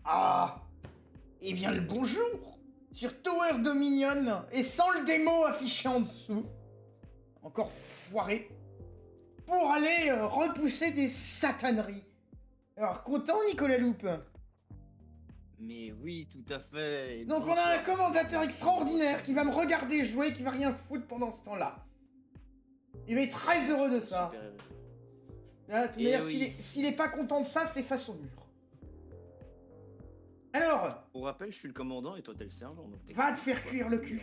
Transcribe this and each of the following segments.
Ah, eh bien le bonjour sur Tower Dominion et sans le démo affiché en dessous. Encore foiré. Pour aller repousser des sataneries. Alors, content, Nicolas Loupe? Mais oui, tout à fait. Donc on a Bonsoir, un commentateur monsieur. extraordinaire qui va me regarder jouer, qui va rien foutre pendant ce temps-là. Il va être très heureux de ça. Super. Là, de toute Eh manière, oui. s'il est pas content de ça, c'est face au mur. Alors, Pour rappel, je suis le commandant et toi t'es le sergent. Donc va te faire cuire le cul.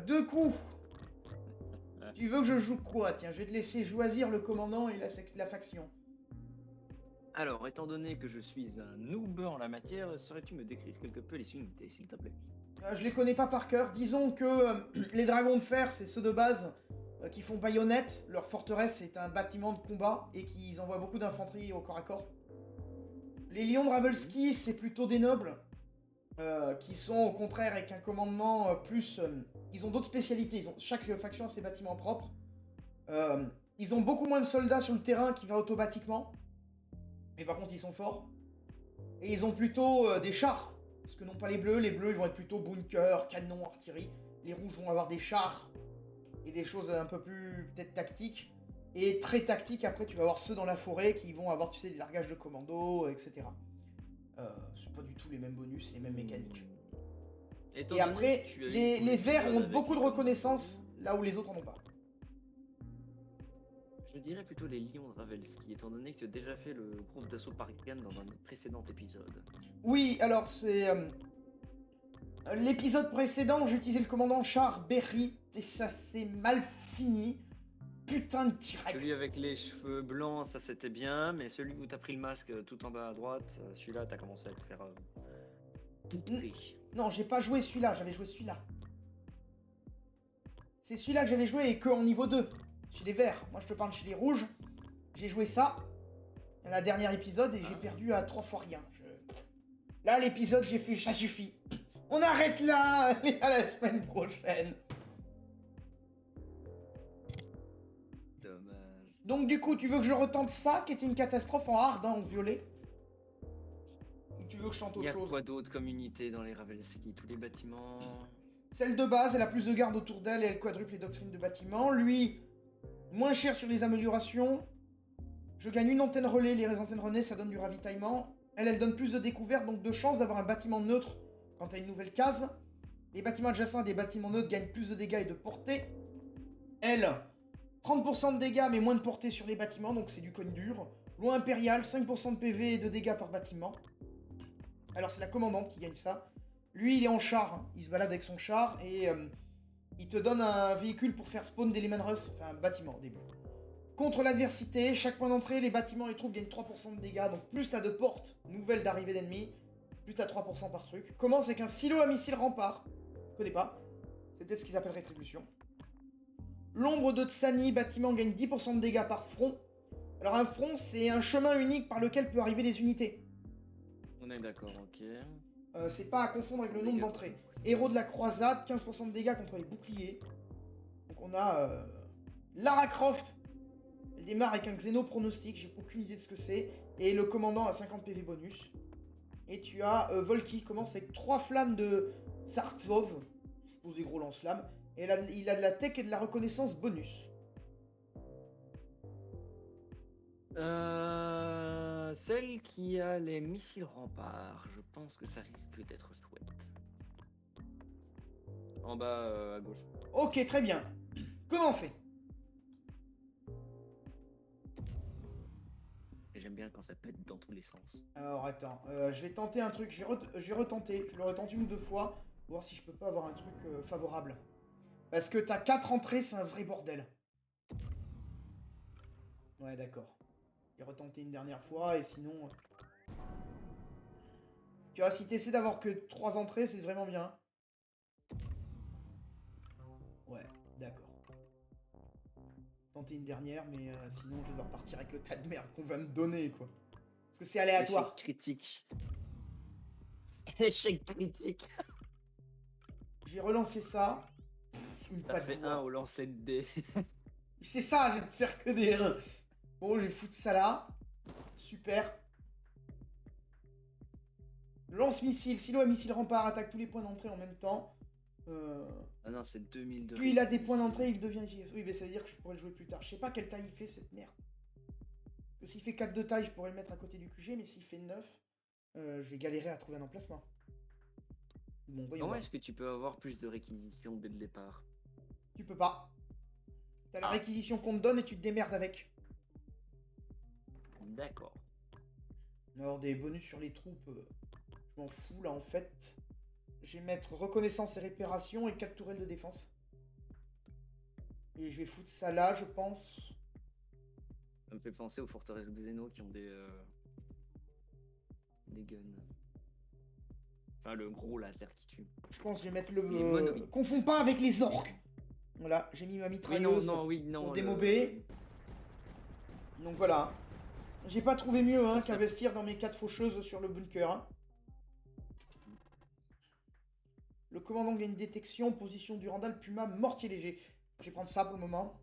Deux coups. Tu veux que je joue quoi? Tiens, je vais te laisser choisir le commandant et la faction. Alors, étant donné que je suis un noob en la matière, saurais-tu me décrire quelque peu les unités, s'il te plaît? Je les connais pas par cœur. Disons que les dragons de fer, c'est ceux de base qui font baïonnette. Leur forteresse, c'est un bâtiment de combat et qu'ils envoient beaucoup d'infanterie au corps à corps. Les lions de Ravelski, c'est plutôt des nobles qui sont au contraire avec un commandement plus. Ils ont d'autres spécialités. Chaque faction a ses bâtiments propres. Ils ont beaucoup moins de soldats sur le terrain qui va automatiquement. Mais par contre, ils sont forts. Et ils ont plutôt des chars. Parce que non pas les bleus ils vont être plutôt bunker, canon, artillerie. Les rouges vont avoir des chars et des choses un peu plus peut-être tactiques. Et très tactiques, après tu vas avoir ceux dans la forêt qui vont avoir, tu sais, des largages de commando, etc. C'est pas du tout les mêmes bonus et les mêmes mécaniques. Étant Et donné après, que tu as eu les tous les verts épisodes ont avec beaucoup de les reconnaissance, commandos, là où les autres en ont pas. je dirais plutôt les lions de Ravelski, étant donné que tu as déjà fait le groupe d'assaut Parikan dans un précédent épisode. Oui, alors c'est... l'épisode précédent, j'ai utilisé le commandant Char Berry, et ça s'est mal fini. Putain de T-Rex. Celui avec les cheveux blancs, ça c'était bien, mais celui où t'as pris le masque tout en bas à droite, celui-là t'as commencé à te faire poutrer. Non, j'ai pas joué celui-là, j'avais joué celui-là. C'est celui-là que j'avais joué et que en niveau 2. Chez les verts. Moi je te parle chez les rouges. J'ai joué ça. À la dernière épisode et j'ai perdu à 3 fois rien. Là l'épisode j'ai fait ça suffit. On arrête là, et à la semaine prochaine. Dommage. Donc du coup tu veux que je retente ça qui était une catastrophe en hard, hein, en violet? Ou tu veux que je tente Il y autre a chose? quoi d'autre comme unité dans les Ravelski? Tous les bâtiments. Celle de base, elle a plus de garde autour d'elle et elle quadruple les doctrines de bâtiment. Lui, moins cher sur les améliorations. Je gagne une antenne relais, les antennes relais ça donne du ravitaillement. Elle donne plus de découvertes, donc de chances d'avoir un bâtiment neutre quand t'as une nouvelle case. Les bâtiments adjacents à des bâtiments neutres gagnent plus de dégâts et de portée. Elle, 30% de dégâts mais moins de portée sur les bâtiments, donc c'est du cogne dur. Loi impériale, 5% de PV et de dégâts par bâtiment. Alors c'est la commandante qui gagne ça. Lui il est en char, hein. Il se balade avec son char et il te donne un véhicule pour faire spawn des Lehman Russ, enfin un bâtiment au début. Contre l'adversité, chaque point d'entrée, les bâtiments et troupes gagnent 3% de dégâts, donc plus t'as de portes nouvelles d'arrivée d'ennemis, plus t'as 3% par truc. Commence avec un silo à missile rempart, je connais pas, c'est peut-être ce qu'ils appellent rétribution. L'ombre de Tsani, bâtiment gagne 10% de dégâts par front. Alors un front, c'est un chemin unique par lequel peuvent arriver les unités. On est d'accord, ok. C'est pas à confondre avec le nombre d'entrées. Héros de la croisade, 15% de dégâts contre les boucliers. Donc on a Lara Croft. Elle démarre avec un Xeno pronostic, j'ai aucune idée de ce que c'est. Et le commandant a 50 PV bonus. Et tu as Volky qui commence avec 3 flammes de Sarsov. Posé gros lance-flamme. Et il a de la tech et de la reconnaissance bonus. Celle qui a les missiles remparts, je pense que ça risque d'être chouette. En bas à gauche. Ok, très bien. Commencez. Et j'aime bien quand ça pète dans tous les sens. Alors attends, je vais tenter un truc, je vais retenter, je le retente une ou deux fois, voir si je peux pas avoir un truc favorable. Parce que t'as 4 entrées, c'est un vrai bordel. Ouais d'accord. J'ai retenté une dernière fois et sinon... Tu vois, si t'essaies d'avoir que 3 entrées, c'est vraiment bien. Ouais, d'accord. Tenter une dernière, mais sinon je vais devoir partir avec le tas de merde qu'on va me donner, quoi. Parce que c'est aléatoire. Échec critique. Échec critique. Je vais relancer ça. Une T'as patte fait bois. 1 au lancer de dés. C'est ça, je vais te faire que des 1. Bon, je vais foutre ça là. Super. Lance-missile, silo à missile rempart, attaque tous les points d'entrée en même temps. Ah non, c'est 2000 de Puis il a des réussite. points d'entrée, il devient efficace. Oui, mais ça veut dire que je pourrais le jouer plus tard. Je sais pas quelle taille il fait cette merde. Parce que s'il fait 4 de taille, je pourrais le mettre à côté du QG, mais s'il fait 9, je vais galérer à trouver un emplacement. Bon, voyons Comment voir. est-ce que tu peux avoir plus de réquisitions dès le départ? Tu peux pas. T'as la Ah. réquisition qu'on te donne et tu te démerdes avec. D'accord. Alors, des bonus sur les troupes, je m'en fous là en fait. Je vais mettre reconnaissance et réparation et 4 tourelles de défense. Et je vais foutre ça là, je pense. Ça me fait penser aux forteresses Xeno qui ont des guns. Enfin, le gros laser qui tue. Je pense que je vais mettre Les le... monoïdes. Confonds pas avec les orques. Voilà, j'ai mis ma Oui, mitrailleuse non, pour démober. Donc voilà. J'ai pas trouvé mieux hein, qu'investir dans mes 4 faucheuses sur le bunker. Hein. Le commandant gagne détection, position du Randall, Puma, mortier léger. Je vais prendre ça pour le moment.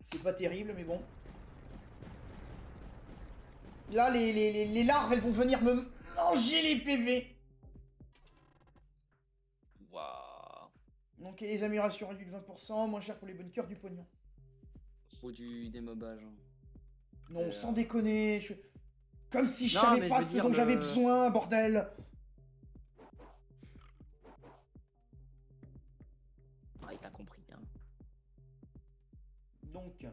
C'est pas terrible, mais bon. Là, les larves, elles vont venir me manger les PV. Waouh. Donc les améliorations réduites de 20%, moins cher pour les bunkers, du pognon. Faut du démobage. Hein. Non, sans déconner. Comme si je Non, savais mais pas je veux ce dire, dont j'avais besoin, bordel. Ah, il t'a compris. Hein. Donc...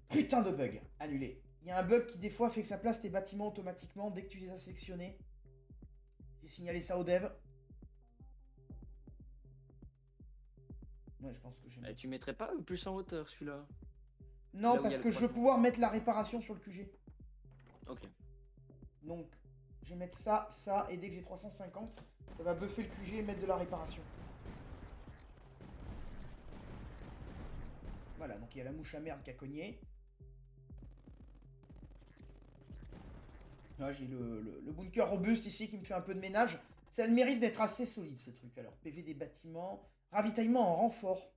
Putain de bug, annulé. Il y a un bug qui des fois fait que ça place tes bâtiments automatiquement dès que tu les as sélectionnés. J'ai signalé ça au dev. Ouais, je pense que j'ai... Tu mettrais pas plus en hauteur celui-là? Non, là où il y parce a le que je veux croissant. pouvoir mettre la réparation sur le QG. Ok. Donc, je vais mettre ça, ça, et dès que j'ai 350, ça va buffer le QG et mettre de la réparation. Voilà, donc il y a la mouche à merde qui a cogné. Là, j'ai le bunker robuste ici qui me fait un peu de ménage. Ça a le mérite d'être assez solide ce truc. Alors, PV des bâtiments, ravitaillement en renfort.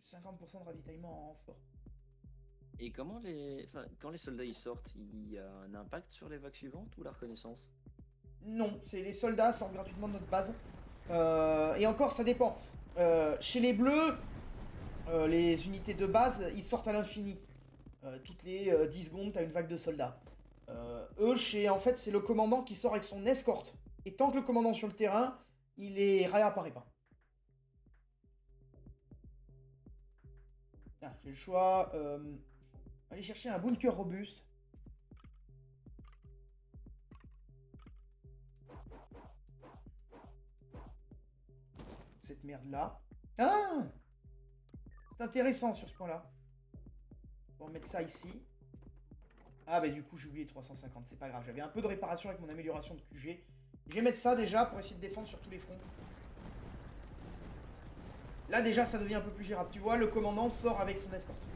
50% de ravitaillement en renfort. Et comment quand les soldats ils sortent, il y a un impact sur les vagues suivantes ou la reconnaissance? Non, c'est les soldats sortent gratuitement de notre base. Et encore, ça dépend. Chez les bleus, les unités de base, ils sortent à l'infini. Toutes les 10 secondes, t'as une vague de soldats. Eux, en fait, c'est le commandant qui sort avec son escorte. Et tant que le commandant est sur le terrain, il les réapparaît pas. Ah, j'ai le choix. Aller chercher un bunker robuste. Cette merde là. Ah! C'est intéressant sur ce point là. On va mettre ça ici. Ah bah du coup j'ai oublié 350, c'est pas grave. J'avais un peu de réparation avec mon amélioration de QG. Je vais mettre ça déjà pour essayer de défendre sur tous les fronts. Là déjà ça devient un peu plus gérable. Tu vois, le commandant sort avec son escorte.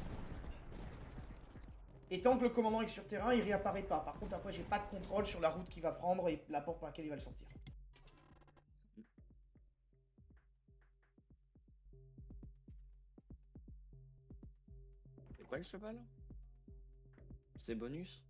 Et tant que le commandant est sur terrain, il réapparaît pas. Par contre après j'ai pas de contrôle sur la route qu'il va prendre et la porte par laquelle il va le sortir. C'est quoi le cheval? C'est bonus?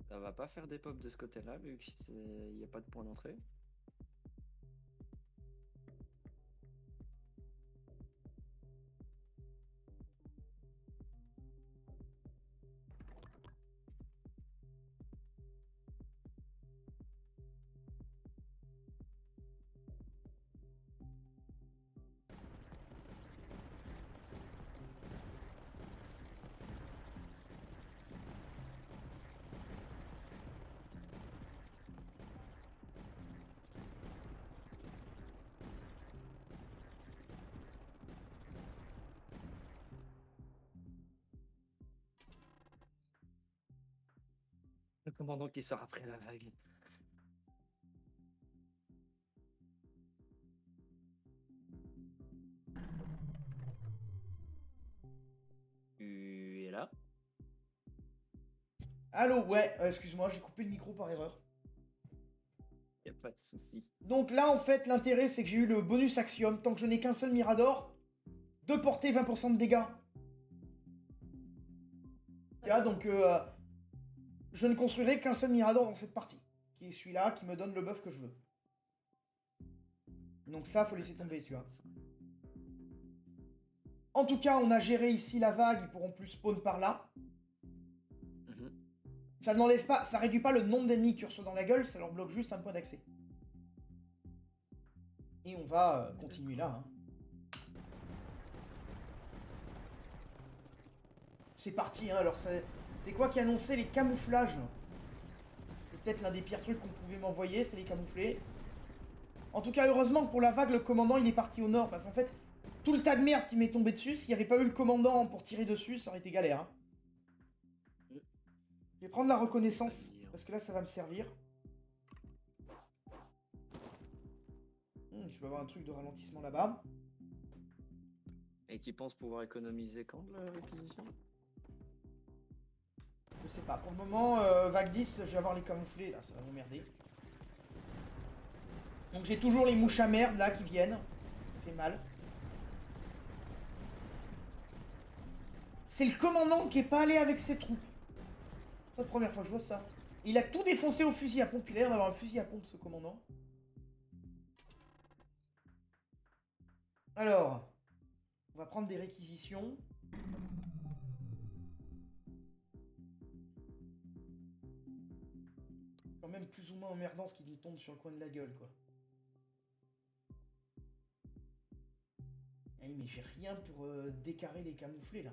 Ça va pas faire des pops de ce côté-là vu qu'il n'y a pas de point d'entrée. commandant qui sort après la vague. Tu es là? Allô, ouais, excuse-moi, j'ai coupé le micro par erreur. Y a pas de souci. Donc là, en fait, l'intérêt, c'est que j'ai eu le bonus Axiom. Tant que je n'ai qu'un seul Mirador, de portée 20% de dégâts. Donc, je ne construirai qu'un seul Mirador dans cette partie. Qui est celui-là, qui me donne le buff que je veux. Donc ça, faut laisser tomber, tu vois. En tout cas, on a géré ici la vague, ils pourront plus spawn par là. Ça n'enlève pas, ça réduit pas le nombre d'ennemis que tu reçois dans la gueule, ça leur bloque juste un point d'accès. Et on va continuer là. Hein. C'est parti, hein. Alors c'est quoi qui annonçait les camouflages? Peut-être l'un des pires trucs qu'on pouvait m'envoyer, c'est les camouflés. En tout cas, heureusement que pour la vague, le commandant il est parti au nord, parce qu'en fait, tout le tas de merde qui m'est tombé dessus, s'il n'y avait pas eu le commandant pour tirer dessus, ça aurait été galère. Hein. Je vais prendre la reconnaissance, parce que là, ça va me servir. Je vais avoir un truc de ralentissement là-bas. Et tu penses pouvoir économiser quand de la réquisition? Je sais pas. Pour le moment, vague 10, je vais avoir les camouflés, là, ça va m'emmerder. Donc j'ai toujours les mouches à merde, là, qui viennent. Ça fait mal. C'est le commandant qui est pas allé avec ses troupes. C'est la première fois que je vois ça. Il a tout défoncé au fusil à pompe. Il a l'air d'avoir un fusil à pompe, ce commandant. Alors, on va prendre des réquisitions. Quand même plus ou moins emmerdant ce qui nous tombe sur le coin de la gueule, quoi. Eh, mais j'ai rien pour décarrer les camouflés, là.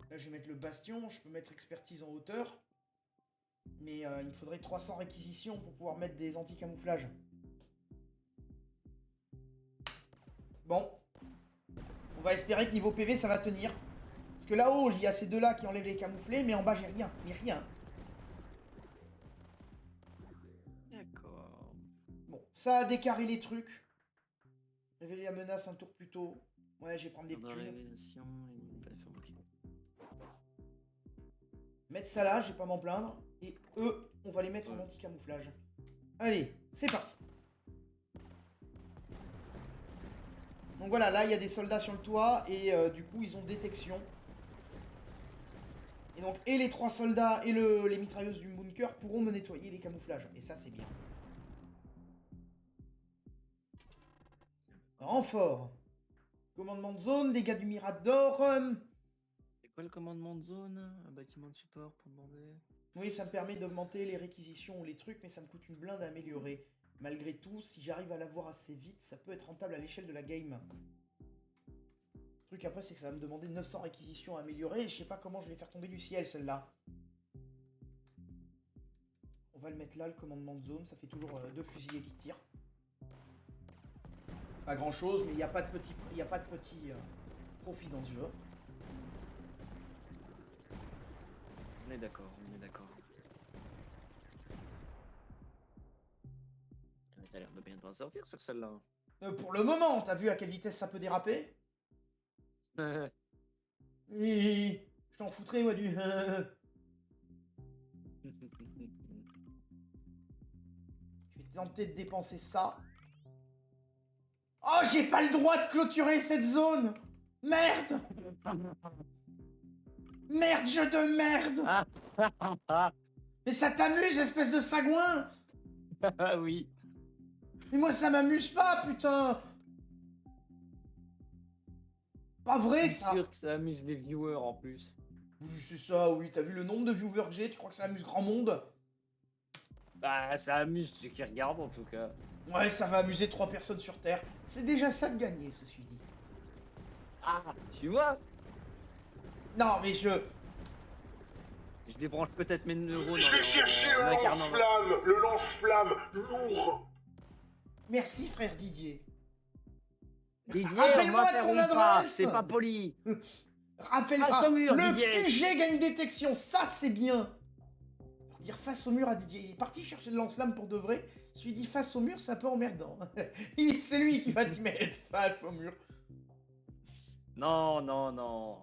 Là, je vais mettre le bastion, je peux mettre expertise en hauteur. Mais il me faudrait 300 réquisitions pour pouvoir mettre des anti-camouflages. Bon. On va espérer que niveau PV, ça va tenir. Parce que là-haut, il y a ces deux-là qui enlèvent les camouflés, mais en bas, j'ai rien. Mais rien. D'accord. Bon, ça a décarré les trucs. Révéler la menace un tour plus tôt. Ouais, je vais prendre les révélation petits. Mettre ça là, je vais pas m'en plaindre. Et eux, on va les mettre en anti-camouflage. Allez, c'est parti. Donc voilà, là il y a des soldats sur le toit et du coup ils ont détection. Et donc et les 3 soldats et les mitrailleuses du bunker pourront me nettoyer les camouflages. Et ça c'est bien. Renfort. Commandement de zone, dégâts du Mirador. C'est quoi le commandement de zone? Un bâtiment de support pour demander? Oui, ça me permet d'augmenter les réquisitions ou les trucs, mais ça me coûte une blinde à améliorer. Malgré tout, si j'arrive à l'avoir assez vite, ça peut être rentable à l'échelle de la game. Le truc après, c'est que ça va me demander 900 réquisitions à améliorer, et je sais pas comment je vais faire tomber du ciel, celle-là. On va le mettre là, le commandement de zone, ça fait toujours 2 fusiliers qui tirent. Pas grand-chose, mais il n'y a pas de petit, profit dans ce jeu. On est d'accord, on est d'accord. T'as l'air de bien t'en sortir sur celle-là. Pour le moment, t'as vu à quelle vitesse ça peut déraper? Je t'en foutrais, moi, du... Je vais tenter de dépenser ça. Oh, j'ai pas le droit de clôturer cette zone! Merde! Merde, jeu de merde! Mais ça t'amuse, espèce de sagouin! Oui. Mais moi, ça m'amuse pas, putain! Pas vrai, ça! Je suis sûr que ça amuse les viewers en plus. Oui, c'est ça, oui. T'as vu le nombre de viewers que j'ai? Tu crois que ça amuse grand monde? Bah, ça amuse ceux qui regardent en tout cas. Ouais, ça va amuser 3 personnes sur Terre. C'est déjà ça de gagner, ceci dit. Ah, tu vois? Non, mais je... Je débranche peut-être mes neurones Je vais chercher en le incarnant. lance-flamme. Le lance-flamme lourd. Merci, frère Didier. Didier, on Rappelle-moi m'interrompt ton pas, adresse. c'est pas poli. Rappelle Face au mur, le Didier. QG gagne détection, ça c'est bien. Pour dire face au mur à Didier, il est parti chercher le lance-flamme pour de vrai. Je lui dis face au mur, c'est un peu emmerdant. C'est lui qui va t'y mettre face au mur. Non, non, non.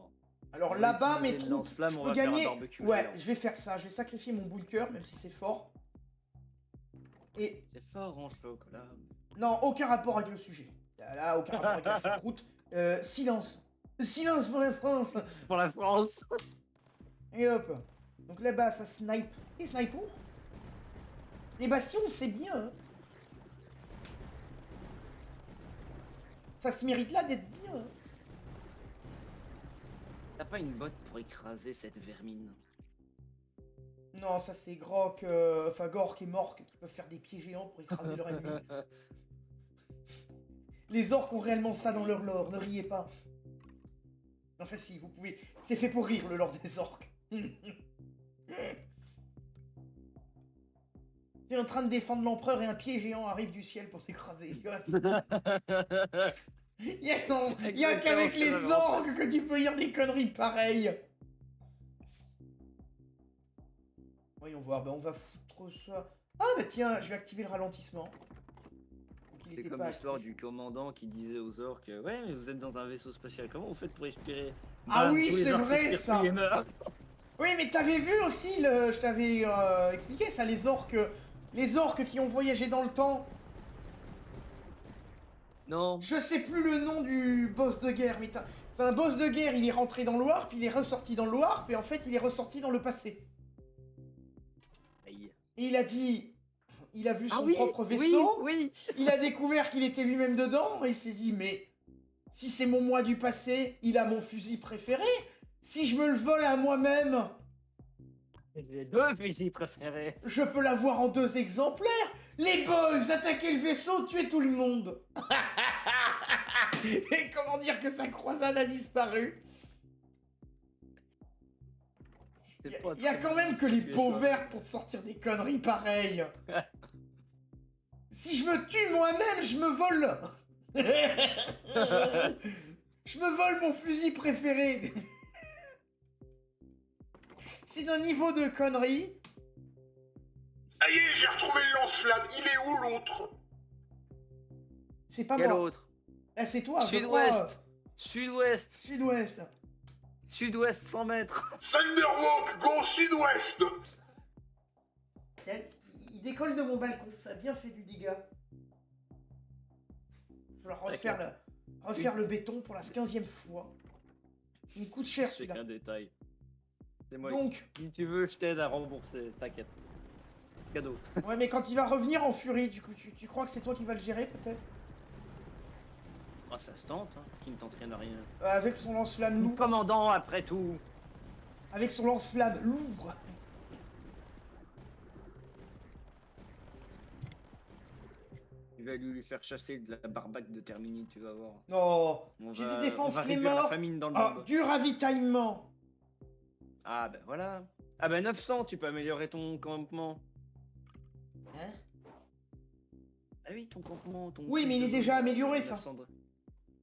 Alors On va là-bas, mes utiliser le troupes, lance-flamme, je on peux va faire un gagner. barbecue Ouais, géant. je vais faire ça. Je vais sacrifier mon boule cœur, même si c'est fort. Et C'est fort en chocolat. non, aucun rapport avec le sujet. Là, aucun rapport avec la choucroute. Silence. Silence pour la France. Pour la France. Et hop. Donc là-bas, ça snipe. Et sniper. Les bastions, c'est bien. Hein. Ça se mérite là d'être bien. Hein. T'as pas une botte pour écraser cette vermine? Non, ça c'est Grok, enfin Gork et Mork qui peuvent faire des pieds géants pour écraser leur ennemi. Les orques ont réellement ça dans leur lore, ne riez pas. Enfin si, vous pouvez... C'est fait pour rire le lore des orques. T'es en train de défendre l'empereur et un pied géant arrive du ciel pour t'écraser. Il y a qu'avec les orques que tu peux lire des conneries pareilles. Voyons voir, ben on va foutre ça. Ah bah tiens, je vais activer le ralentissement. Donc, il C'est était comme pas l'histoire actif. du commandant qui disait aux orques ouais, mais vous êtes dans un vaisseau spatial, comment vous faites pour respirer? Ah oui, tous les c'est orques vrai, respirent, ça. puis ils meurent. Oui, mais t'avais vu aussi, je t'avais expliqué ça, les orques qui ont voyagé dans le temps. Non. Je sais plus le nom du boss de guerre, mais t'as un boss de guerre, il est rentré dans le Warp, il est ressorti dans le Warp, et en fait, il est ressorti dans le passé. Aïe. Et il a dit... Il a vu Ah son oui, propre vaisseau, oui. il a découvert qu'il était lui-même dedans, et il s'est dit, mais... Si c'est mon moi du passé, il a mon fusil préféré. Si je me le vole à moi-même, J'ai deux fusils préférés. je peux l'avoir en 2 exemplaires. Les boys, attaquez le vaisseau, tuez tout le monde. Et comment dire que sa croisade a disparu? Il y a quand même que les peaux vertes pour te sortir des conneries pareilles. Si je me tue moi-même, je me vole. Je me vole mon fusil préféré. C'est d'un niveau de conneries. Ça y est, j'ai retrouvé le lance-flamme. Il est où l'autre? C'est pas Quel moi. autre? Eh, c'est toi, je crois. Sud-ouest. Sud-ouest. Sud-ouest. Sud-ouest 100 mètres. Thunderwalk, go sud-ouest. Tiens, il décolle de mon balcon, ça a bien fait du dégât. Je vais refaire le béton pour la 15e fois. Il me coûte cher C'est celui-là. qu'un détail. C'est moi. Donc, Si tu veux, je t'aide à rembourser. T'inquiète. Cadeau. ouais, mais quand il va revenir en furie, du coup, tu crois que c'est toi qui vas le gérer peut-être? Ah, ça se tente, hein. Qui ne tente rien à rien. Avec son lance-flamme lourd. Commandant, après tout. Avec son lance-flamme lourd. Tu vas lui faire chasser de la barbaque de Termini, tu vas voir. Non, On j'ai va- des défenses on va les réduire la morts. famine dans le Ah, monde. du ravitaillement. Ah ben voilà. Ah ben 900, tu peux améliorer ton campement. Hein? Ah oui, ton campement. Oui, mais il est déjà amélioré, ça. 900 de-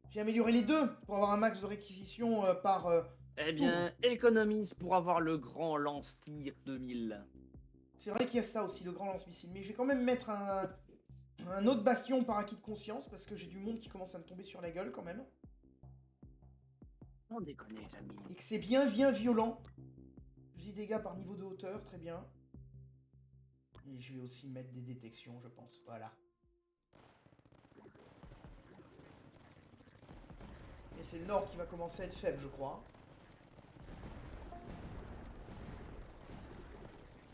J'ai amélioré les deux pour avoir un max de réquisition par... Eh bien, économise pour avoir le grand lance-tir 2000. C'est vrai qu'il y a ça aussi, le grand lance-missile. Mais je vais quand même mettre un autre bastion par acquis de conscience, parce que j'ai du monde qui commence à me tomber sur la gueule quand même. Non déconne, Jamie. Et que c'est bien violent. Fusil dégâts par niveau de hauteur, très bien. Et je vais aussi mettre des détections, je pense. Voilà. Et c'est le nord qui va commencer à être faible, je crois.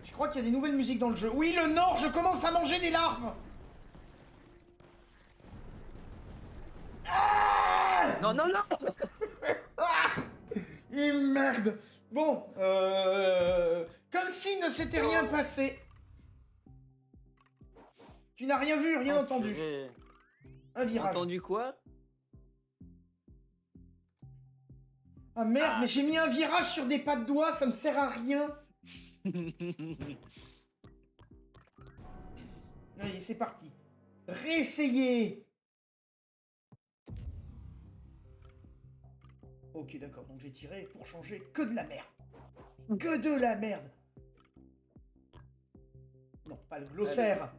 Je crois qu'il y a des nouvelles musiques dans le jeu. Oui, le nord, je commence à manger des larves. Ah Non, non, non. Ah et merde. Bon, comme si ne s'était rien passé. Tu n'as rien vu, rien entendu. Purée. Un virage. Entendu quoi? Ah merde, mais j'ai mis un virage sur des pas de doigts, ça me sert à rien. Allez, c'est parti. Réessayez. Ok, d'accord, donc j'ai tiré pour changer que de la merde. Que de la merde. Non, pas le glossaire.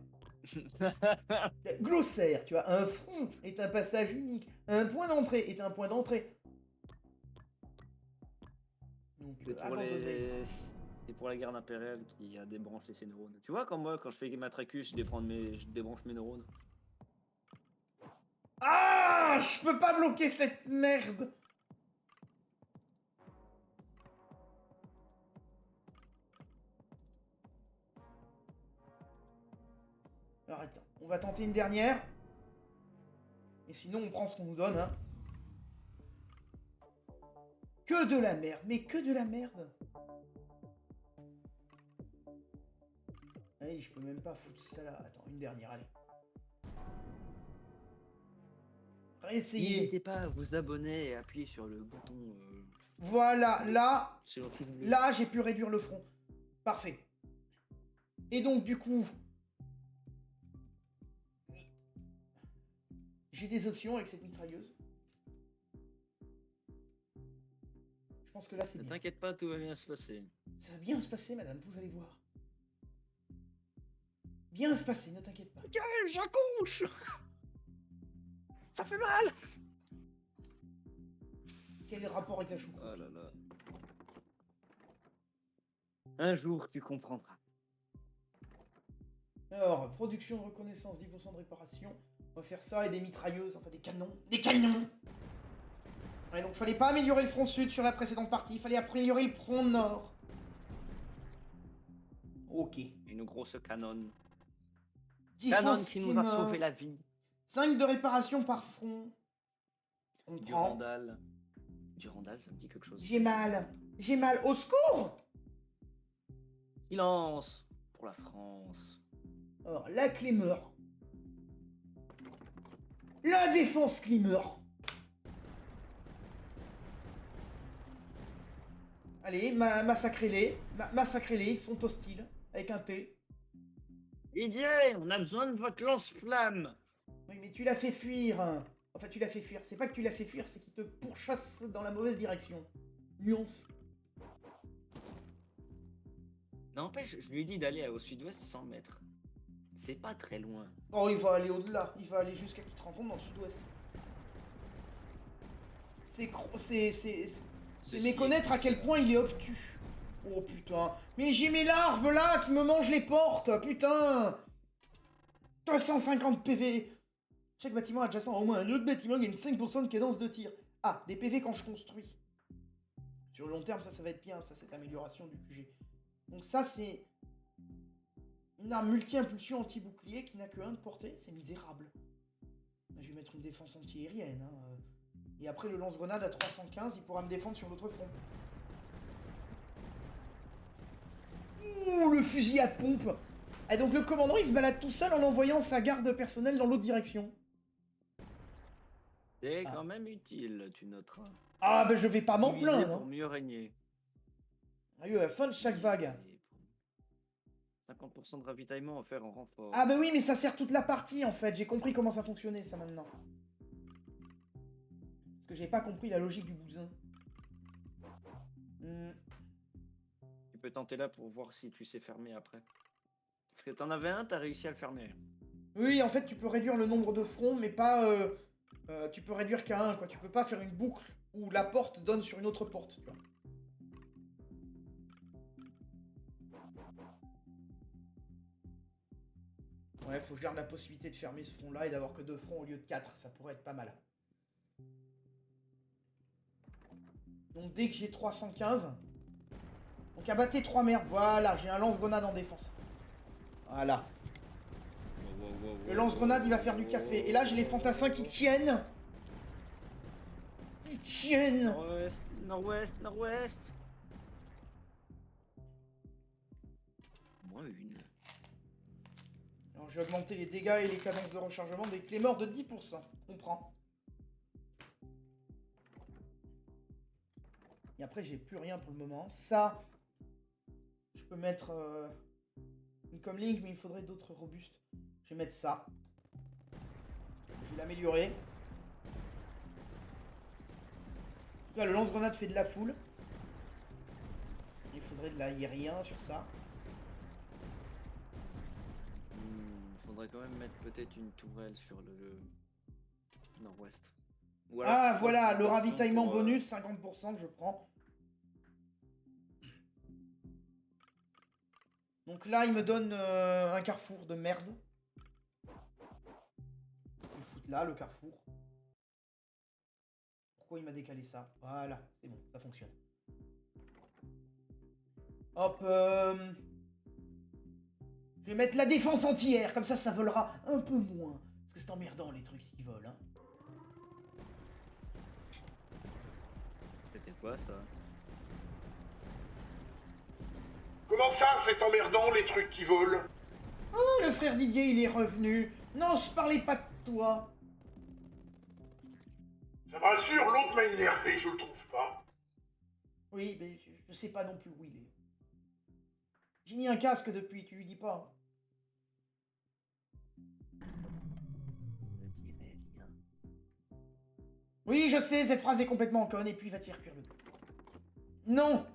Glossaire, tu vois, un front est un passage unique. Un point d'entrée est un point d'entrée. Donc, abandonné. C'est pour la garde impériale qui a débranché ses neurones. Tu vois, comme moi, quand je fais Matracus, je débranche mes neurones. Ah, je peux pas bloquer cette merde. Alors attends, on va tenter une dernière. Et sinon, on prend ce qu'on nous donne, hein. Que de la merde, mais que de la merde. Allez, je peux même pas foutre ça là. Attends, une dernière, allez. Réessayez. N'hésitez pas à vous abonner et appuyer sur le bouton. Voilà, là, Sur le film. là, j'ai pu réduire le front. Parfait. Et donc, du coup, j'ai des options avec cette mitrailleuse. Je pense que là, c'est Ne bien. t'inquiète pas, tout va bien se passer. Ça va bien se passer, madame, vous allez voir. Bien se passer, ne t'inquiète pas. J'accouche. Ça fait mal. Quel est le rapport avec la choucroute? Oh là là. Un jour, tu comprendras. Alors, production de reconnaissance, 10% de réparation. On va faire ça et des mitrailleuses, enfin des canons. Des canons! Ouais, donc fallait pas améliorer le front sud sur la précédente partie, il fallait améliorer le front nord. Ok. Une grosse canon. Canon Défense qui nous a climeur. sauvé la vie. 5 de réparation par front. On Du prend. Randall. Du Randall, ça me dit quelque chose. J'ai mal. J'ai mal. Au secours! Silence pour la France. Alors, la climeur. La défense climeur. Allez, massacrez-les. Massacrez-les, ils sont hostiles. Avec un T. Didier, on a besoin de votre lance-flamme. Oui, mais tu l'as fait fuir. Enfin, tu l'as fait fuir. C'est pas que tu l'as fait fuir, c'est qu'il te pourchasse dans la mauvaise direction. Nuance. N'empêche, je lui ai dit d'aller au sud-ouest 100 mètres. C'est pas très loin. Oh, il va aller au-delà. Il va aller jusqu'à qu'il te rencontre dans le sud-ouest. C'est méconnaître à quel point il est obtus. Oh putain. Mais j'ai mes larves là qui me mangent les portes. Putain. 250 PV. Chaque bâtiment adjacent a au moins un autre bâtiment qui gagne 5% de cadence de tir. Ah, des PV quand je construis. Sur le long terme, ça va être bien, ça, cette amélioration du QG. Donc ça, c'est une arme multi-impulsion anti-bouclier qui n'a que 1 de portée. C'est misérable. Je vais mettre une défense anti-aérienne. Hein. Et après, le lance-grenade à 315, il pourra me défendre sur l'autre front. Ouh, le fusil à pompe. Et donc le commandant, il se balade tout seul en envoyant sa garde personnelle dans l'autre direction. C'est quand même utile, tu noteras. Ah, ben je vais pas m'en Diviser plaindre. pour mieux régner. À la fin de chaque vague. 50% de ravitaillement offert en renfort. Ah, ben oui, mais ça sert toute la partie en fait. J'ai compris comment ça fonctionnait, ça maintenant. Parce que j'ai pas compris la logique du bousin. Tu peux tenter là pour voir si tu sais fermer après. Parce que t'en avais un, t'as réussi à le fermer. Oui, en fait, tu peux réduire le nombre de fronts, mais pas... tu peux réduire qu'à 1, quoi. Tu peux pas faire une boucle où la porte donne sur une autre porte, tu vois. Ouais, faut que je garde la possibilité de fermer ce front-là et d'avoir que 2 fronts au lieu de 4. Ça pourrait être pas mal. Donc dès que j'ai 315... Donc abattez 3 merdes. Voilà, j'ai un lance-grenade en défense. Voilà. Le lance-grenade, il va faire du café. Et là, j'ai les fantassins qui tiennent. Ils tiennent. Nord-ouest, nord-ouest, nord-ouest. Moins une. Alors, je vais augmenter les dégâts et les cadences de rechargement des clés morts de 10%. On prend. Et après, j'ai plus rien pour le moment. Ça, je peux mettre une comlink, mais il me faudrait d'autres robustes. Je vais mettre ça. Je vais l'améliorer. En tout cas, le lance-grenade fait de la foule. Il faudrait de l'aérien sur ça. Faudrait quand même mettre peut-être une tourelle sur le nord-ouest. Ou Ah, alors, voilà, le pour, ravitaillement bonus, 50% que je prends. Donc là, il me donne un carrefour de merde. Je vais le foutre là, le carrefour. Pourquoi il m'a décalé ça? Voilà, c'est bon, ça fonctionne. Hop, je vais mettre la défense anti-air, comme ça volera un peu moins. Parce que c'est emmerdant les trucs qui volent, hein. C'était quoi ça? Comment ça, c'est emmerdant, les trucs qui volent? Oh, le frère Didier, il est revenu. Non, je parlais pas de toi. Ça me rassure, l'autre m'a énervé, je le trouve pas. Oui, mais je sais pas non plus où il est. J'ai mis un casque depuis, tu lui dis pas. Ne dirait rien. Oui, je sais, cette phrase est complètement conne, et puis il va t'y recuire le cul. Non.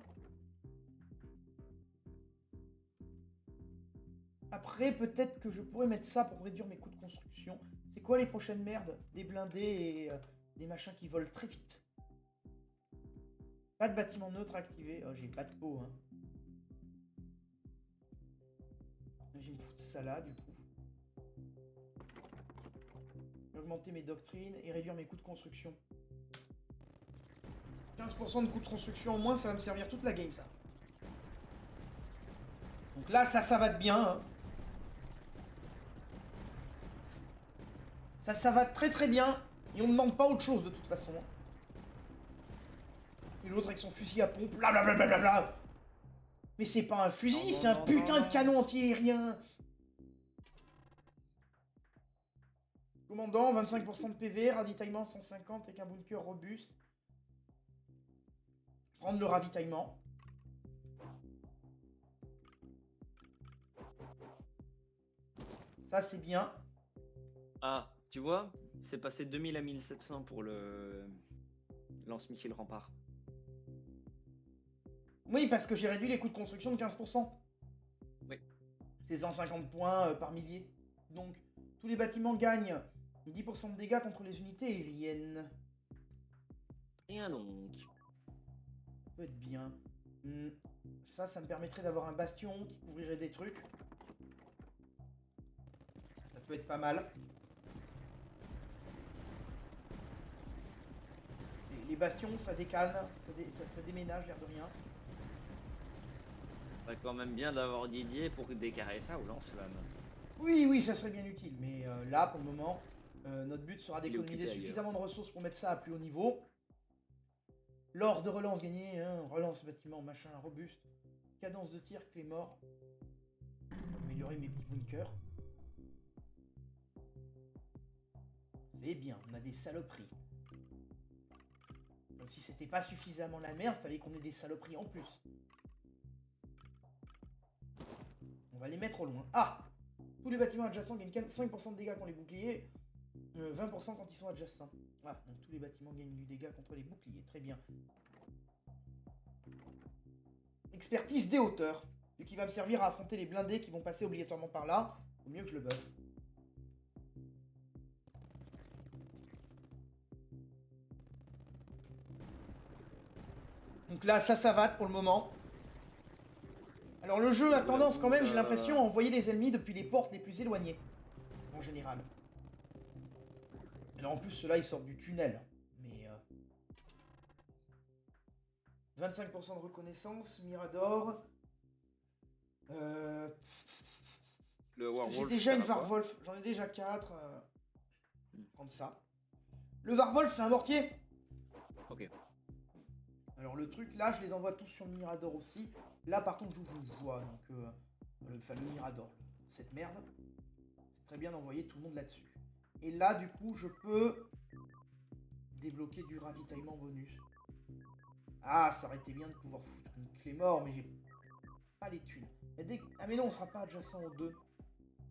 Après, peut-être que je pourrais mettre ça pour réduire mes coûts de construction. C'est quoi les prochaines merdes? Des blindés et des machins qui volent très vite. Pas de bâtiment neutre activé. Oh, j'ai pas de peau, hein. Je vais me foutre ça là, du coup. Augmenter mes doctrines et réduire mes coûts de construction. 15% de coûts de construction en moins, ça va me servir toute la game, ça. Donc là, ça va de bien, hein. Ça va très très bien. Et on ne demande pas autre chose, de toute façon. Et l'autre avec son fusil à pompe, blablabla. Mais c'est pas un fusil, c'est un putain de canon anti-aérien. Commandant, 25% de PV, ravitaillement 150 avec un bunker robuste. Prendre le ravitaillement. Ça c'est bien. Ah, tu vois, c'est passé de 2000 à 1700 pour le lance-missile rempart. Oui, parce que j'ai réduit les coûts de construction de 15%. Oui. C'est 150 points par millier. Donc, tous les bâtiments gagnent 10% de dégâts contre les unités aériennes. Rien donc. Ça peut être bien. Ça me permettrait d'avoir un bastion qui couvrirait des trucs. Ça peut être pas mal. Les bastions, ça décane, ça déménage, l'air de rien. C'est quand même bien d'avoir Didier pour décarrer ça au lance-flamme. Oui, ça serait bien utile. Mais là, pour le moment, notre but sera Il est d'économiser occupé suffisamment de ressources pour mettre ça à plus haut niveau. L'ordre de relance gagné, hein, relance bâtiment, machin, robuste. Cadence de tir, clé mort. Améliorer mes petits bunkers. C'est bien, on a des saloperies. Comme si c'était pas suffisamment la merde, fallait qu'on ait des saloperies en plus. On va les mettre au loin. Ah! Tous les bâtiments adjacents gagnent 5% de dégâts contre les boucliers, 20% quand ils sont adjacents. Ah, donc tous les bâtiments gagnent du dégât contre les boucliers, très bien. Expertise des hauteurs, ce qui va me servir à affronter les blindés qui vont passer obligatoirement par là. Faut mieux que je le buffe. Donc là, ça va pour le moment. Alors le jeu a tendance quand même, j'ai l'impression, à envoyer les ennemis depuis les portes les plus éloignées. En général. Alors en plus, ceux-là, ils sortent du tunnel. Mais... 25% de reconnaissance, Mirador. Le Warwolf. J'ai déjà une ça va pas. Warwolf, j'en ai déjà 4. Prendre ça. Le Warwolf, c'est un mortier. Ok. Alors le truc, là, je les envoie tous sur le Mirador aussi. Là, par contre, je vous le vois. Donc, le Mirador, cette merde. C'est très bien d'envoyer tout le monde là-dessus. Et là, du coup, je peux débloquer du ravitaillement bonus. Ah, ça aurait été bien de pouvoir foutre une clé mort, mais j'ai pas les thunes. Ah mais non, on sera pas adjacent aux deux.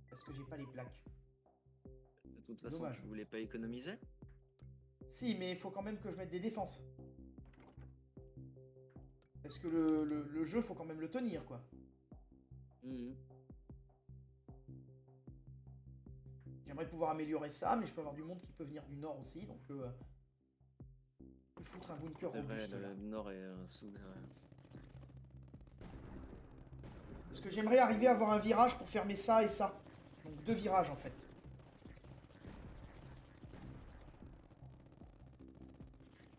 Parce que j'ai pas les plaques. De toute façon, Dommage. tu voulais pas économiser? Si, mais il faut quand même que je mette des défenses. Parce que le jeu, faut quand même le tenir, quoi. Mhm. J'aimerais pouvoir améliorer ça, mais je peux avoir du monde qui peut venir du nord aussi, donc... il foutre un bunker C'est vrai, robuste, là. le nord est sous. Parce que j'aimerais arriver à avoir un virage pour fermer ça et ça. Donc 2 virages, en fait.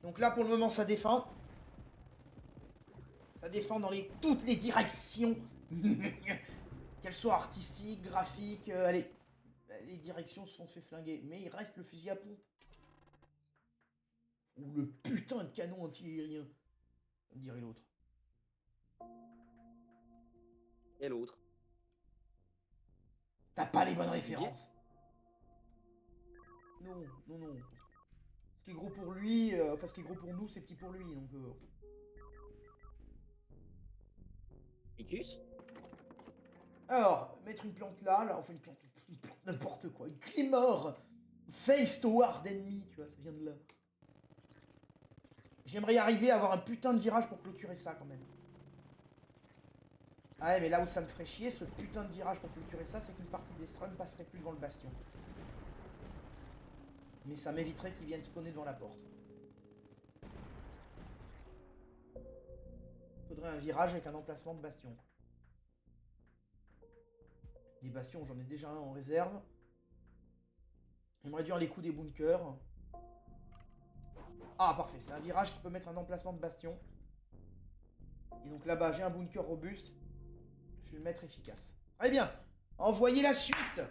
Donc là, pour le moment, ça défend. Ça défend dans toutes les directions. Qu'elles soient artistiques, graphiques, allez. Les directions se sont fait flinguer. Mais il reste le fusil à pompe. Ou le putain de canon anti-aérien. On dirait l'autre. Et l'autre. T'as pas les bonnes références. Non, non, non. Ce qui est gros pour lui, enfin ce qui est gros pour nous, c'est petit pour lui, donc... Icus? Alors, mettre une plante là, enfin une plante n'importe quoi, une Claymore face toward enemy, tu vois, ça vient de là. J'aimerais y arriver à avoir un putain de virage pour clôturer ça quand même. Ah ouais, mais là où ça me ferait chier, ce putain de virage pour clôturer ça, c'est qu'une partie des strums passerait plus devant le bastion. Mais ça m'éviterait qu'ils viennent spawner devant la porte. Faudrait un virage avec un emplacement de bastion. Des bastions, j'en ai déjà un en réserve. J'aimerais réduire les coûts des bunkers. Ah, parfait, c'est un virage qui peut mettre un emplacement de bastion. Et donc là-bas, j'ai un bunker robuste. Je vais le mettre efficace. Très bien, envoyez la suite.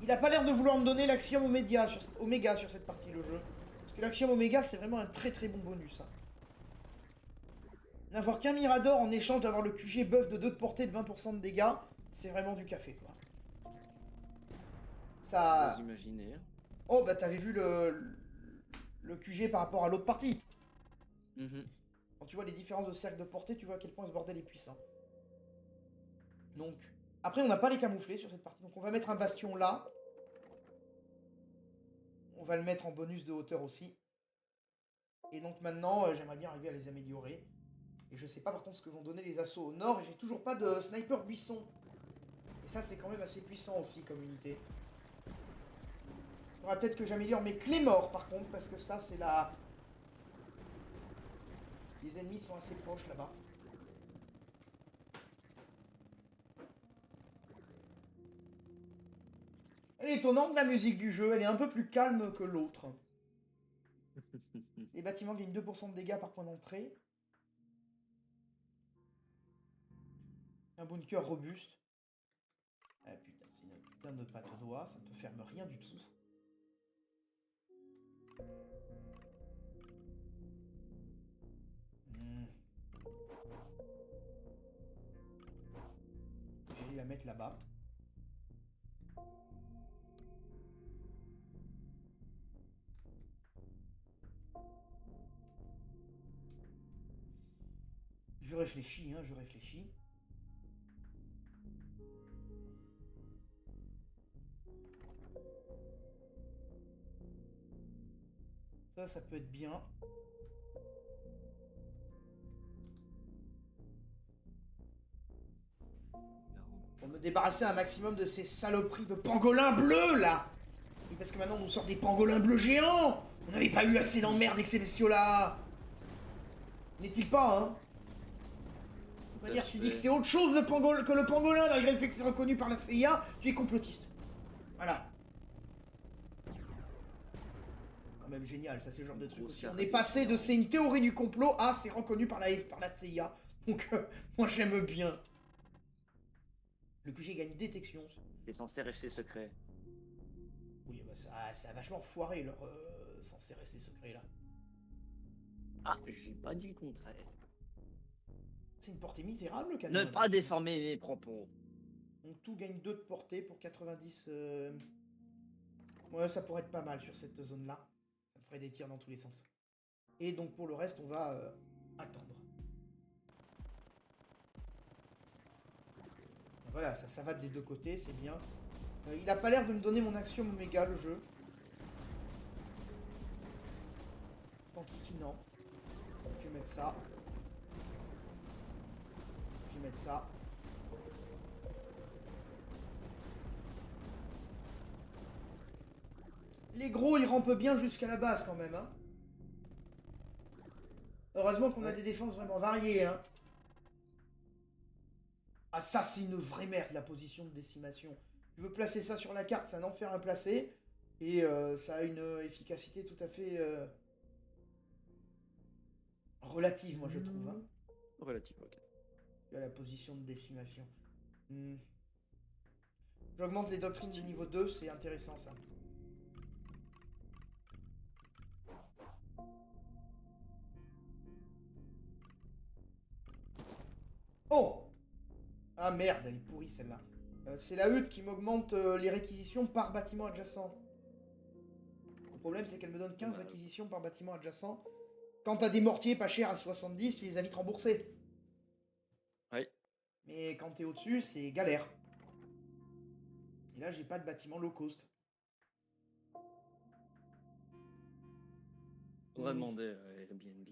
Il a pas l'air de vouloir me donner l'axiome Oméga sur cette partie, le jeu. Parce que l'axiome Oméga, c'est vraiment un très très bon bonus. Hein. N'avoir qu'un Mirador en échange d'avoir le QG buff de 2 de portée de 20% de dégâts, c'est vraiment du café, quoi. Ça... Vous imaginez. Oh, bah t'avais vu le QG par rapport à l'autre partie. Mhm. Quand tu vois les différences de cercle de portée, tu vois à quel point ce bordel est puissant. Donc... Après, on n'a pas les camouflés sur cette partie, donc on va mettre un bastion là. On va le mettre en bonus de hauteur aussi. Et donc maintenant, j'aimerais bien arriver à les améliorer. Et je sais pas par contre ce que vont donner les assauts au nord, et j'ai toujours pas de sniper buisson. Et ça, c'est quand même assez puissant aussi comme unité. Il faudra peut-être que j'améliore mes Claymore par contre, parce que ça, c'est la... Les ennemis sont assez proches là-bas. Elle est étonnante la musique du jeu, elle est un peu plus calme que l'autre. Les bâtiments gagnent 2% de dégâts par point d'entrée. Un bunker robuste. Ah putain, c'est une putain de patte doigt, ça ne te ferme rien du tout. Je vais la mettre là-bas. Je réfléchis, hein, je réfléchis. Ça peut être bien. Pour me débarrasser un maximum de ces saloperies de pangolins bleus, là. Et parce que maintenant, on nous sort des pangolins bleus géants. On n'avait pas eu assez d'emmerde avec ces bestiaux-là. N'est-il pas, hein? On va dire, si tu dis que c'est autre chose que le pangolin, malgré le fait que c'est reconnu par la CIA, tu es complotiste. Voilà. Quand même génial, ça c'est le genre de truc aussi. On est passé de c'est une théorie du complot à c'est reconnu par la CIA. Donc moi j'aime bien. Le QG gagne détection. C'est censé rester secret. Oui, bah ça a vachement foiré leur censé rester secret là. Ah, j'ai pas dit le contraire. C'est une portée misérable le canon. Ne pas déformer mes propos. Donc tout gagne 2 de portée pour 90. Ouais, ça pourrait être pas mal sur cette zone là. Ça me ferai des tirs dans tous les sens. Et donc pour le reste, on va attendre. Voilà, ça va des deux côtés, c'est bien. Il a pas l'air de me donner mon axiome oméga, le jeu. Non. Je vais mettre ça. Je vais mettre ça. Les gros, ils rampent bien jusqu'à la base quand même. Hein. Heureusement qu'on a des défenses vraiment variées. Hein. Ah ça, c'est une vraie merde, la position de décimation. Tu veux placer ça sur la carte, c'est un enfer à placer. Et ça a une efficacité tout à fait... relative, moi, je trouve. Hein. Relative, ok. À la position de décimation. J'augmente les doctrines de niveau 2, c'est intéressant, ça. Oh! Ah merde, elle est pourrie, celle-là. C'est la hutte qui m'augmente les réquisitions par bâtiment adjacent. Le problème, c'est qu'elle me donne 15 réquisitions par bâtiment adjacent. Quand t'as des mortiers pas chers à 70, tu les as vite remboursés. Oui. Mais quand t'es au-dessus, c'est galère. Et là, j'ai pas de bâtiment low cost. On va demander à Airbnb.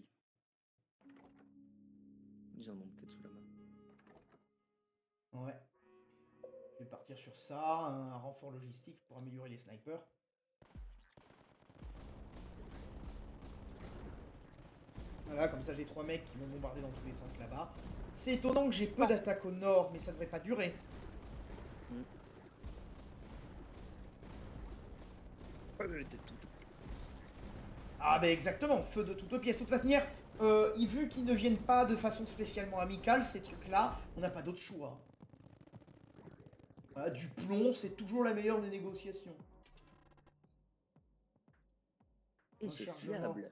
Ils en ont peut-être sous la main. Ouais. Je vais partir sur ça, un renfort logistique pour améliorer les snipers. Voilà, comme ça j'ai 3 mecs qui vont bombarder dans tous les sens là-bas. C'est étonnant que j'ai peu d'attaques au nord, mais ça devrait pas durer. Ah bah exactement, feu de toutes pièces. De toute façon, vu qu'ils ne viennent pas de façon spécialement amicale, ces trucs-là, on n'a pas d'autre choix. Voilà, du plomb, c'est toujours la meilleure des négociations. Et c'est fiable.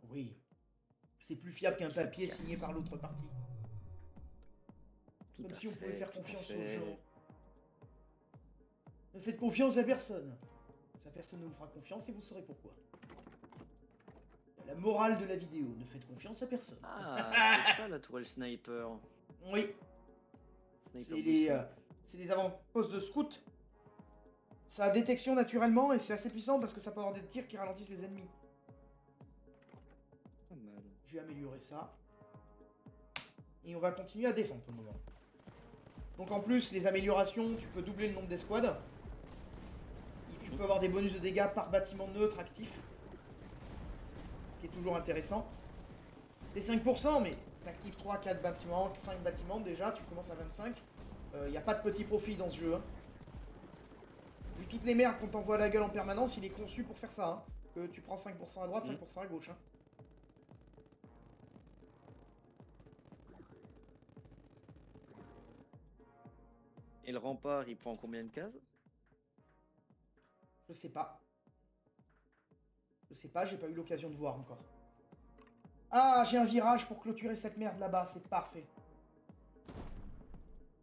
Oui. C'est plus fiable qu'un papier signé par l'autre partie. Comme si on pouvait faire confiance aux gens. Ne faites confiance à personne. Ça, personne ne vous fera confiance et vous saurez pourquoi. La morale de la vidéo, ne faites confiance à personne. Ah, c'est ça la tourelle sniper. Oui. C'est les avant-postes de scout. Ça a détection naturellement et c'est assez puissant parce que ça peut avoir des tirs qui ralentissent les ennemis. Pas mal. Je vais améliorer ça. Et on va continuer à défendre pour le moment. Donc en plus, les améliorations, tu peux doubler le nombre d'escouades. Tu peux avoir des bonus de dégâts par bâtiment neutre actif. Ce qui est toujours intéressant. Les 5%, mais t'actives 3, 4 bâtiments, 5 bâtiments déjà, tu commences à 25. Il n'y a pas de petit profit dans ce jeu. Hein. Vu toutes les merdes qu'on t'envoie à la gueule en permanence, il est conçu pour faire ça. Hein. Que tu prends 5% à droite, 5% à gauche. Hein. Et le rempart, il prend combien de cases? Je sais pas. Je sais pas, j'ai pas eu l'occasion de voir encore. Ah, j'ai un virage pour clôturer cette merde là-bas, c'est parfait.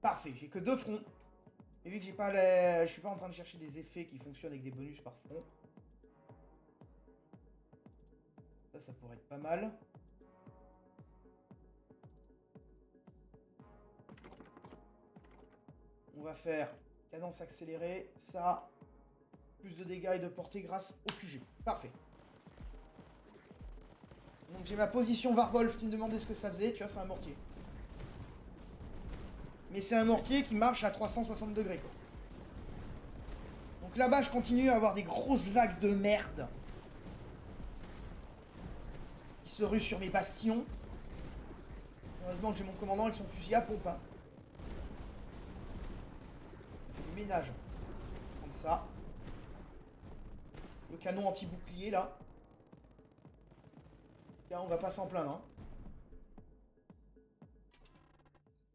Parfait, j'ai que 2 fronts. Et vu que j'ai pas je suis pas en train de chercher des effets qui fonctionnent avec des bonus par front. Ça pourrait être pas mal. On va faire cadence accélérée, ça, plus de dégâts et de portée grâce au QG. Parfait. Donc j'ai ma position Warwolf, tu me demandais ce que ça faisait, tu vois, c'est un mortier. Mais c'est un mortier qui marche à 360 degrés, quoi. Donc là-bas, je continue à avoir des grosses vagues de merde. Qui se ruent sur mes bastions. Heureusement que j'ai mon commandant avec son fusil à pompe, hein. Ménage. Comme ça. Le canon anti-bouclier là. Tiens, on va pas s'en plaindre. Hein.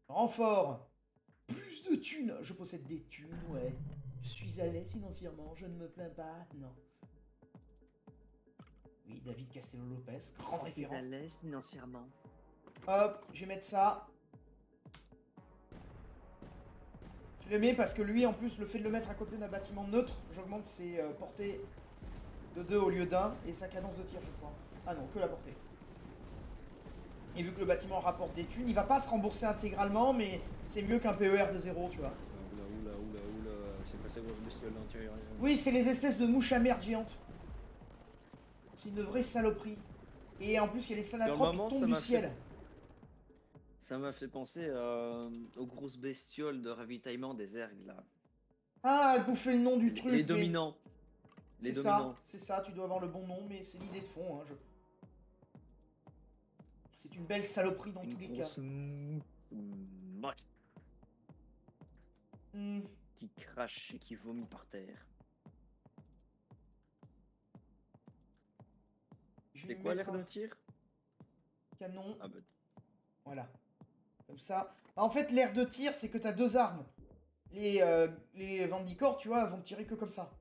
Renfort. Plus de thunes. Je possède des thunes, ouais. Je suis à l'aise financièrement, je ne me plains pas, non. Oui, David Castello-Lopez, grande référence. À l'aise financièrement. Hop, je vais mettre ça. Je le mets parce que lui, en plus, le fait de le mettre à côté d'un bâtiment neutre, j'augmente ses portées De 2 au lieu d'un, et sa cadence de tir, je crois. Ah non, que la portée. Et vu que le bâtiment rapporte des thunes, il va pas se rembourser intégralement, mais c'est mieux qu'un PER de 0, tu vois. Oula, c'est pas ça grosse bestiole d'intérieur. Oui, c'est les espèces de mouches à merde géantes. C'est une vraie saloperie. Et en plus, il y a les sanatropes qui tombent du ciel. Ça m'a fait penser aux grosses bestioles de ravitaillement des ergs là. Ah, bouffer le nom du truc. Les dominants. C'est ça, c'est ça, tu dois avoir le bon nom, mais c'est l'idée de fond. Hein, c'est une belle saloperie dans tous les cas. Qui crache et qui vomit par terre. C'est quoi l'air de tir? Canon. Ah bah. Voilà. Comme ça. Bah, en fait, l'air de tir, c'est que t'as 2 armes. Les Vandicors, tu vois, vont tirer que comme ça.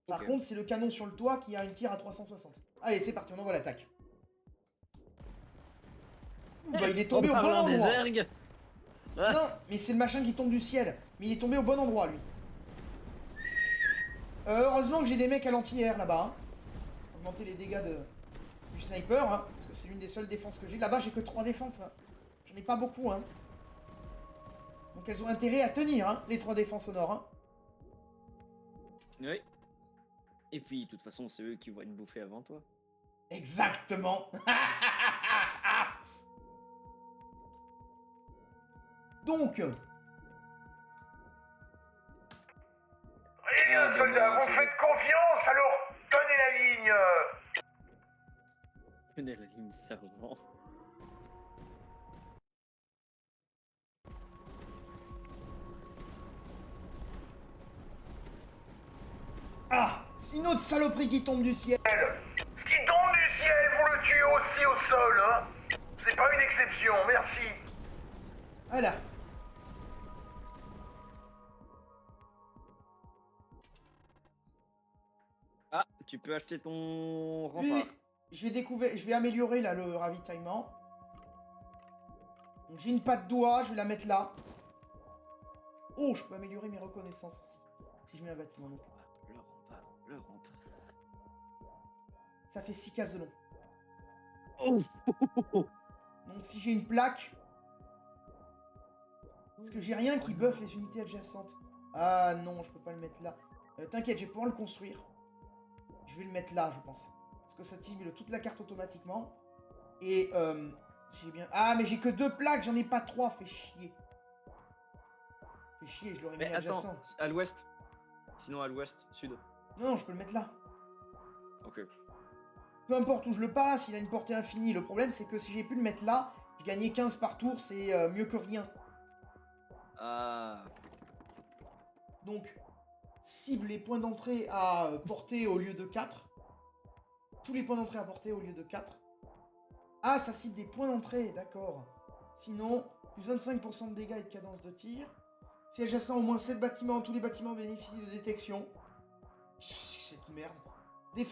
Par contre, c'est le canon sur le toit qui a une tir à 360. Allez, c'est parti, on envoie l'attaque. Bah, il est tombé au bon endroit. Non, mais c'est le machin qui tombe du ciel. Mais il est tombé au bon endroit, lui. Heureusement que j'ai des mecs à l'anti-air là-bas. Hein. Augmenter les dégâts du sniper, hein, parce que c'est l'une des seules défenses que j'ai. Là-bas, j'ai que 3 défenses. Hein. J'en ai pas beaucoup. Hein. Donc elles ont intérêt à tenir, hein, les 3 défenses au nord. Hein. Oui. Et puis, de toute façon, c'est eux qui vont être bouffés avant toi. Exactement. Donc. Eh bien, soldats, vous faites confiance, alors tenez la ligne. Tenez la ligne, sergent. Ah, c'est une autre saloperie qui tombe du ciel. Ce qui tombe du ciel, vous le tuez aussi au sol, hein. C'est pas une exception, merci. Voilà. Ah, tu peux acheter ton rempart. Lui, je vais améliorer là le ravitaillement. Donc j'ai une patte d'oie, je vais la mettre là. Oh, je peux améliorer mes reconnaissances aussi. Si je mets un bâtiment donc. Le rempart. Ça fait 6 cases de long. Oh. Donc si j'ai une plaque. Parce que j'ai rien qui buffe les unités adjacentes. Ah non, je peux pas le mettre là. T'inquiète, je vais pouvoir le construire. Je vais le mettre là, je pense. Parce que ça cible toute la carte automatiquement. Et si j'ai bien... Ah, mais j'ai que 2 plaques, j'en ai pas 3, fais chier. Fais chier, je l'aurais mis adjacent. Attends, à l'ouest. Sinon à l'ouest, sud. Non, je peux le mettre là. Ok. Peu importe où je le passe, il a une portée infinie. Le problème, c'est que si j'ai pu le mettre là, je gagnais 15 par tour, c'est mieux que rien. Ah. Donc, cible les points d'entrée à portée au lieu de 4. Tous les points d'entrée à portée au lieu de 4. Ah, ça cible des points d'entrée, d'accord. Sinon, plus 25% de dégâts et de cadence de tir. Si adjacent au moins 7 bâtiments, tous les bâtiments bénéficient de détection. Cette merde.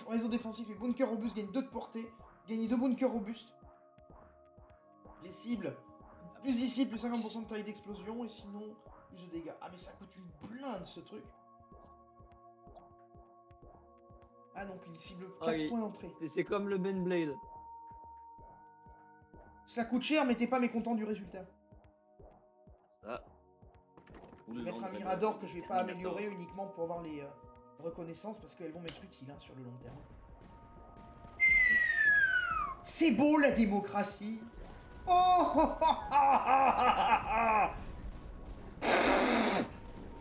Réseau défensif et bunker robuste gagnent 2 de portée. Gagnez 2 bunkers robustes. Les cibles. Plus ici, plus 50% de taille d'explosion. Et sinon, plus de dégâts. Ah, mais ça coûte une blinde ce truc. Ah, donc il cible 4 points d'entrée. C'est comme le Ben Blade. Ça coûte cher, mais t'es pas mécontent du résultat. Ça. Je vais mettre un Mirador que je vais pas améliorer uniquement pour avoir les reconnaissances parce qu'elles vont m'être utiles hein, sur le long terme. C'est beau la démocratie. Oh,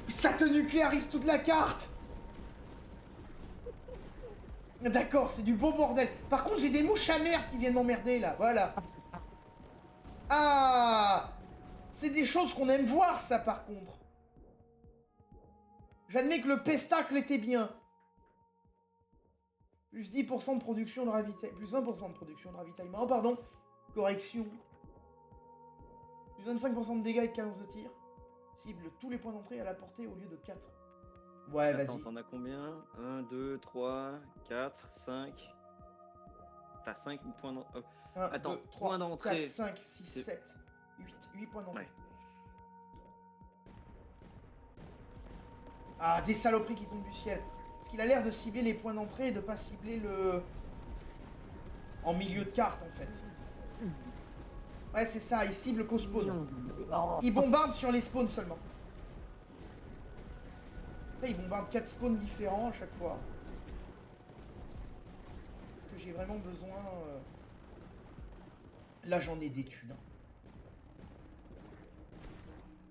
ça te nucléarise toute la carte. D'accord, c'est du beau bordel. Par contre, j'ai des mouches à merde qui viennent m'emmerder là, voilà. Ah, c'est des choses qu'on aime voir ça par contre. J'admets que le pestacle était bien. Plus 10% de production de ravitaillement. Plus 20% de production de ravitaillement. Oh, pardon. Correction. Plus 25% de dégâts et 15 de tir. Cible tous les points d'entrée à la portée au lieu de 4. Ouais, vas-y. T'en as combien? 1, 2, 3, 4, 5. T'as 5 points d'entrée. Attends, 2, 3, points d'entrée. 4, 5, 6, 7, 8 points d'entrée. Ouais. Ah, des saloperies qui tombent du ciel. qu'il a l'air de cibler les points d'entrée et de pas cibler le... En milieu de carte, en fait. Ouais, c'est ça, il cible qu'au spawn. Il bombarde sur les spawns seulement. Après, il bombarde 4 spawns différents à chaque fois. Parce que j'ai vraiment besoin... Là, j'en ai des thunes.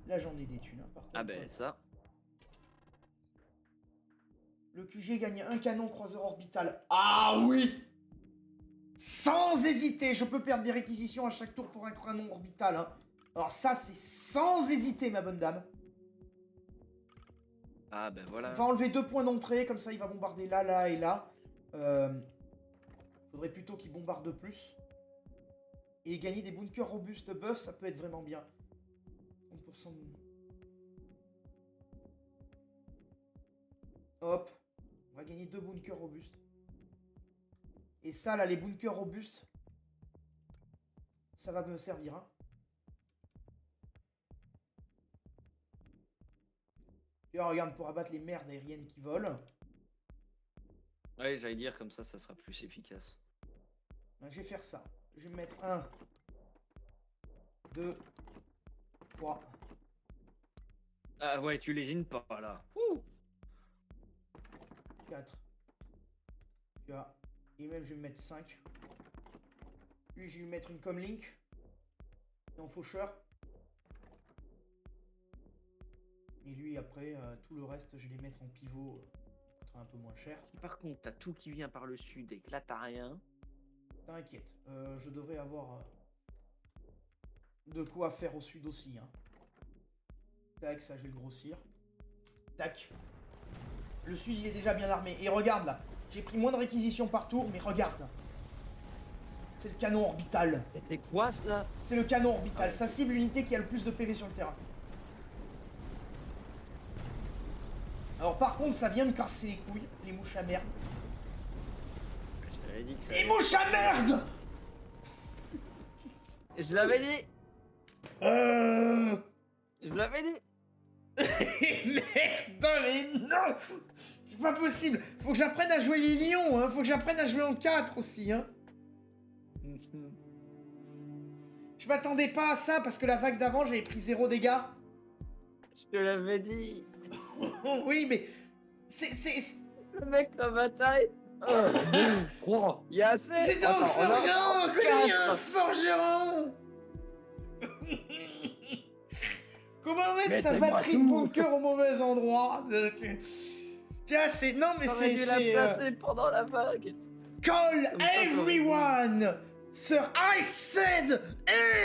Là, j'en ai des thunes, par contre. Ah ben ça. Le QG gagne un canon croiseur orbital. Ah oui! Sans hésiter, je peux perdre des réquisitions à chaque tour pour un canon orbital. Hein. Alors ça, c'est sans hésiter, ma bonne dame. Ah ben voilà. On va enlever 2 points d'entrée, comme ça il va bombarder là, là et là. Faudrait plutôt qu'il bombarde plus. Et gagner des bunkers robustes buff, ça peut être vraiment bien. 30% de... Hop. On va gagner 2 bunkers robustes. Et ça, là, les bunkers robustes, ça va me servir, hein. Et là, regarde, pour abattre les merdes aériennes qui volent. Ouais, j'allais dire comme ça sera plus efficace. Je vais faire ça. Je vais me mettre 1, 2, 3. Ah ouais, tu lésines pas là. Ouh. 4. Tu vois. Et même, je vais me mettre 5. Lui, je vais lui mettre une comlink. Et en faucheur. Et lui, après, tout le reste, je vais les mettre en pivot. Ça coûtera un peu moins cher. Si par contre t'as tout qui vient par le sud et que là t'as rien. T'inquiète. Je devrais avoir de quoi faire au sud aussi. Hein. Tac, ça, je vais le grossir. Tac. Le sud, il est déjà bien armé. Et regarde, là. J'ai pris moins de réquisitions par tour, mais regarde. C'est le canon orbital. C'était quoi ça? C'est le canon orbital. Ça cible l'unité qui a le plus de PV sur le terrain. Alors par contre, ça vient me casser les couilles, les mouches à merde. Je t'avais dit que ça... Les mouches à merde! Je l'avais dit! Euh... Je l'avais dit! Merde, mais non! C'est pas possible. Faut que j'apprenne à jouer les lions, hein. Faut que j'apprenne à jouer en 4 aussi, hein. Je m'attendais pas à ça parce que la vague d'avant, j'avais pris 0 dégâts. Je te l'avais dit! Oui, mais... C'est... Le mec, la bataille! 1, 2, 3, il y a assez! C'est un Attends, forgeron! Connais un quatre. forgeron! Comment mettre sa Mettez-moi batterie de tout. bunker au mauvais endroit? Tiens, c'est... Non, mais J'aurais c'est... dû la placer pendant la vague! Call Comme ça, t'aurais everyone! Sir, I said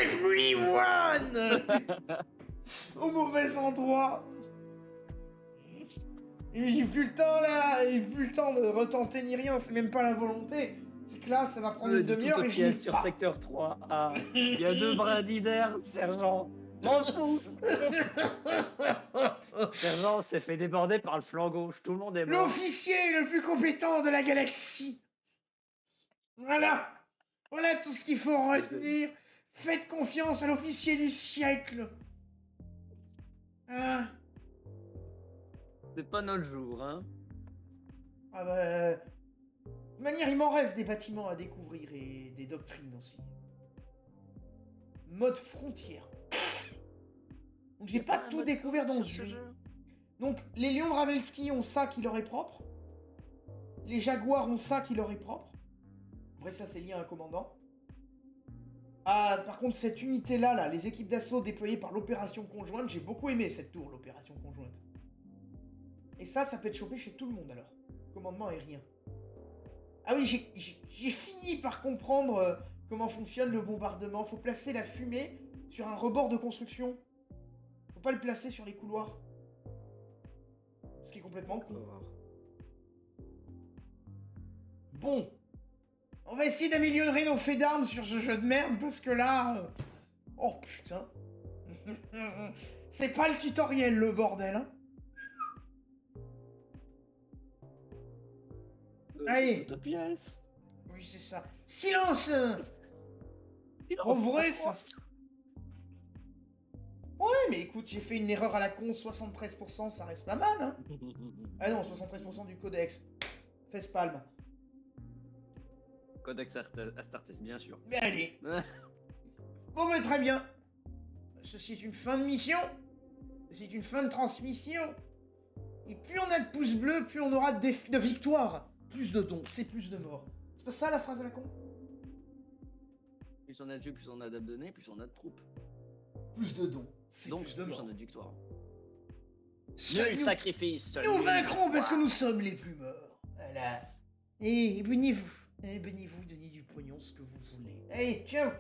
everyone! Au mauvais endroit. J'ai plus le temps là, j'ai plus le temps de retenter ni rien, c'est même pas la volonté. C'est que là, ça va prendre une demi-heure et je n'y sur pas. secteur 3. Ah, il y a 2 brindilles d'air, sergent. M'en fous. Sergent s'est fait déborder par le flanc gauche, tout le monde est mort. L'officier le plus compétent de la galaxie. Voilà. Voilà tout ce qu'il faut retenir. Faites confiance à l'officier du siècle. Ah. C'est pas notre jour, hein. Ah bah... De toute manière, il m'en reste des bâtiments à découvrir et des doctrines aussi. Mode frontière. Donc j'ai pas tout découvert dans ce jeu. Donc les lions de Ravelski ont ça qui leur est propre. Les jaguars ont ça qui leur est propre. Après ça c'est lié à un commandant. Ah par contre cette unité là, les équipes d'assaut déployées par l'opération conjointe, j'ai beaucoup aimé cette tour, l'opération conjointe. Et ça peut être chopé chez tout le monde alors. Commandement aérien. Ah oui, j'ai fini par comprendre comment fonctionne le bombardement. Faut placer la fumée sur un rebord de construction. Faut pas le placer sur les couloirs. Ce qui est complètement con. Bon. On va essayer d'améliorer nos faits d'armes sur ce jeu de merde parce que là... Oh putain. C'est pas le tutoriel le bordel, hein. Allez. De pièces. Oui, c'est ça. Silence. Il en En vrai, reste ça... pas. Oh, Ouais, mais écoute, j'ai fait une erreur à la con, 73%, ça reste pas mal, hein. Ah non, 73% du codex. Fesse palme. Codex Astartes, bien sûr. Mais allez. Bon, mais très bien. Ceci est une fin de mission. Ceci est une fin de transmission. Et plus on a de pouces bleus, plus on aura de victoires. Plus de dons, c'est plus de morts. C'est pas ça la phrase à la con? Plus on a de vues, plus on a d'abonnés, plus on a de troupes. Plus de dons, c'est Donc plus de plus morts. on a de victoires. Seul Nul nous- sacrifice, seul Nous nul vaincrons parce que victoire. nous sommes les plus morts. Voilà. Et abonnez-vous. Abonnez-vous, donnez du pognon, ce que vous voulez. Allez, ciao.